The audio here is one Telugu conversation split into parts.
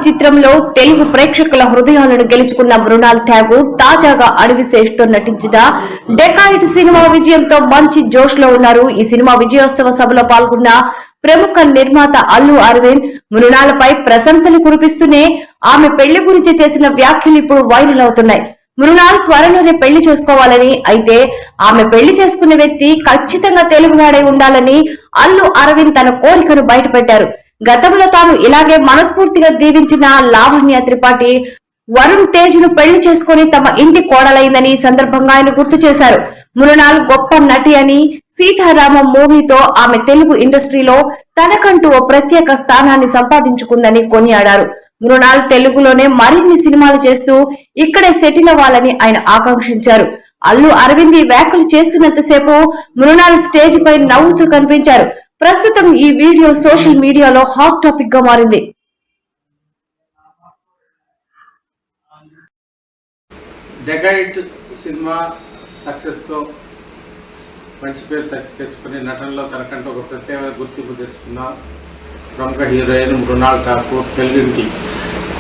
చిత్రంలో తెలుగు ప్రేక్షకుల హృదయాలను గెలుచుకున్న మృణాల్ ఠాగూర్ తాజాగా అడవిశేష్ తో నటించిన డెకాయిట్ సినిమా విజయంతో మంచి జోష్ లో ఉన్నారు. ఈ సినిమా విజయోత్సవ సభలో పాల్గొన్న ప్రముఖ నిర్మాత అల్లు అరవింద్ మృణాలపై ప్రశంసలు కురిపిస్తూనే ఆమె పెళ్లి గురించి చేసిన వ్యాఖ్యలు ఇప్పుడు వైరల్ అవుతున్నాయి. మృణాల్ త్వరలోనే పెళ్లి చేసుకోవాలని, అయితే ఆమె పెళ్లి చేసుకున్న వ్యక్తి ఖచ్చితంగా తెలుగువాడై ఉండాలని అల్లు అరవింద్ తన కోరికను బయటపెట్టారు. గతంలో తాను ఇలాగే మనస్ఫూర్తిగా దీవించిన లావణ్య త్రిపాఠి వరుణ్ తేజ్ ను పెళ్లి చేసుకుని తమ ఇంటి కోడలైందని ఈ సందర్భంగా ఆయన గుర్తు చేశారు. మృణాల్ గొప్ప నటి అని, సీతారామం మూవీతో ఆమె తెలుగు ఇండస్ట్రీలో తనకంటూ ఓ ప్రత్యేక స్థానాన్ని సంపాదించుకుందని కొనియాడారు. మృణాల్ తెలుగులోనే మరిన్ని సినిమాలు చేస్తూ ఇక్కడే సెటిల్ అవ్వాలని ఆయన ఆకాంక్షించారు. అల్లు అరవింద్ ఈ వ్యాఖ్యలు చేస్తున్నంతసేపు మృణాల్ స్టేజ్ పై నవ్వుతూ కనిపించారు. ప్రస్తుతం ఈ వీడియో సోషల్ మీడియాలో హాట్ టాపిక్ గా మారింది. డెకాయిట్ సినిమా సక్సెస్ తో మంచి పేరు తెచ్చుకుని నటనలో తనకంటూ ఒక ప్రత్యేక గుర్తింపు తెచ్చుకున్న ప్రముఖ హీరోయిన్ మృణాల్ ఠాకూర్ తెలుగింటి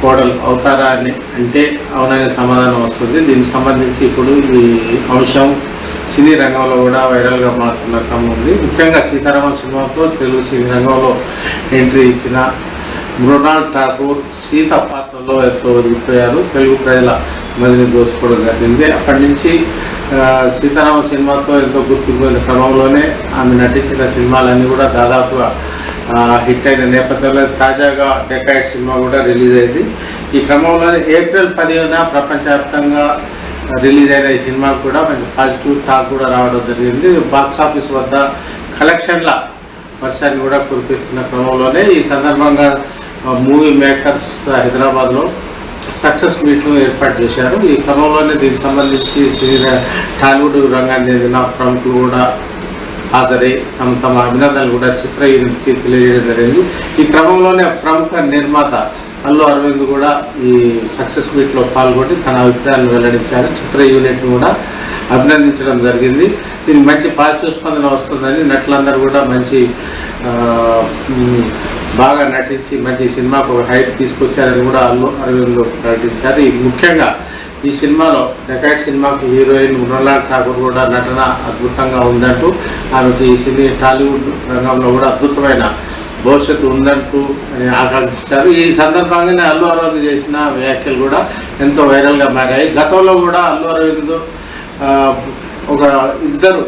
కోడలు అవుతారా అని అంటే అవుననే సమాధానం వస్తుంది. దీనికి సంబంధించి ఇప్పుడు ఈ అంశం సినీ రంగంలో కూడా వైరల్గా మారుతున్న క్రమం ఉంది. ముఖ్యంగా సీతారామం సినిమాతో తెలుగు సినీ రంగంలో ఎంట్రీ ఇచ్చిన మృణాల్ ఠాకూర్ సీత పాత్రలో ఎంతో ఒదిగిపోయారు. తెలుగు ప్రజల మదిని దోసుకోవడం జరిగింది. అప్పటి నుంచి సీతారామం సినిమాతో ఎంతో గుర్తిపోయిన క్రమంలోనే ఆమె నటించిన సినిమాలన్నీ కూడా దాదాపుగా హిట్ అయిన నేపథ్యంలో తాజాగా డెకాయిట్ సినిమా కూడా రిలీజ్ అయింది. ఈ క్రమంలోనే ఏప్రిల్ 10న ప్రపంచవ్యాప్తంగా రిలీజ్ అయిన ఈ సినిమాకు కూడా మంచి పాజిటివ్ టాక్ కూడా రావడం జరిగింది. బాక్సాఫీస్ వద్ద కలెక్షన్ల వర్షాన్ని కూడా కురిపిస్తున్న క్రమంలోనే ఈ సందర్భంగా మూవీ మేకర్స్ హైదరాబాద్లో సక్సెస్ మీట్ను ఏర్పాటు చేశారు. ఈ క్రమంలోనే దీనికి సంబంధించి టాలీవుడ్ రంగాన్ని చెందిన ప్రముఖులు కూడా హాజరై తమ అభినందనలు కూడా చిత్ర యూనిట్కి తెలియజేయడం జరిగింది. ఈ క్రమంలోనే ప్రముఖ నిర్మాత అల్లు అరవింద్ కూడా ఈ సక్సెస్ మీట్లో పాల్గొని తన అభిప్రాయాలను వెల్లడించారు. చిత్ర యూనిట్ను కూడా అభినందించడం జరిగింది. దీనికి మంచి పాజిటివ్ స్పందన వస్తుందని నటులందరూ కూడా మంచి బాగా నటించి మంచి సినిమాకు ఒక హైప్ తీసుకొచ్చారని కూడా అల్లు అరవింద్ ప్రకటించారు. ముఖ్యంగా ఈ సినిమాలో డెకాయిట్ సినిమాకు హీరోయిన్ మృణాల్ ఠాకూర్ కూడా నటన అద్భుతంగా ఉందంటూ ఆమెకు ఈ సినీ టాలీవుడ్ రంగంలో కూడా అద్భుతమైన భవిష్యత్తు ఉందంటూ ఆకాంక్షించారు. ఈ సందర్భంగానే అల్లు అరవింద్ చేసిన వ్యాఖ్యలు కూడా ఎంతో వైరల్గా మారాయి. గతంలో కూడా అల్లు అరవింద్ ఒక ఇద్దరు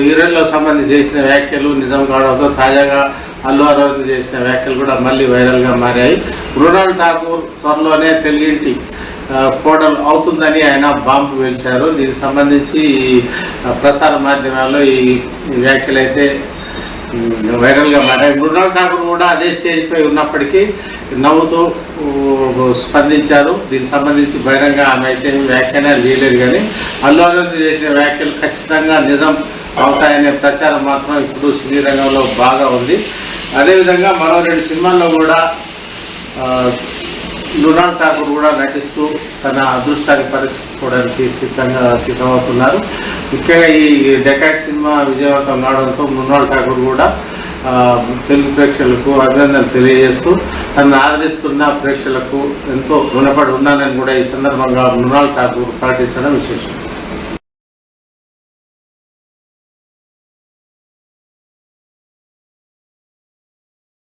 హీరోయిన్లకు సంబంధించి చేసిన వ్యాఖ్యలు నిజం కావడంతో తాజాగా అల్లు అరవింద్ చేసిన వ్యాఖ్యలు కూడా మళ్ళీ వైరల్గా మారాయి. మృణాల్ ఠాకూర్ త్వరలోనే తెలుగింటి కోడలు అవుతుందని ఆయన బాంబు వేల్చారు. దీనికి సంబంధించి ప్రసార మాధ్యమాల్లో ఈ వ్యాఖ్యలు అయితే వైరల్గా మారాయి. మృణాల్ ఠాకూర్ కూడా అదే స్టేజ్పై ఉన్నప్పటికీ నవ్వుతూ స్పందించారు. దీనికి సంబంధించి బహిరంగ ఆమె అయితే వ్యాఖ్యానాలు చేయలేదు. కానీ అల్లు అరవింద్ చేసిన వ్యాఖ్యలు ఖచ్చితంగా నిజం అవుతాయనే ప్రచారం మాత్రం ఇప్పుడు సినీ రంగంలో బాగా ఉంది. అదేవిధంగా మరో 2 సినిమాల్లో కూడా మృణాల్ ఠాకూర్ కూడా నటిస్తూ తన అదృష్టాన్ని పరీక్షించుకోవడానికి సిద్ధమవుతున్నారు. ముఖ్యంగా ఈ డెకాయిట్ సినిమా విజయవంతం కావడంతో మృణాల్ ఠాకూర్ కూడా తెలుగు ప్రేక్షకులకు అభినందనలు తెలియజేస్తూ తనను ఆదరిస్తున్న ప్రేక్షకులకు ఎంతో రుణపడి ఉన్నానని కూడా ఈ సందర్భంగా మృణాల్ ఠాకూర్ ప్రకటించడం విశేషం.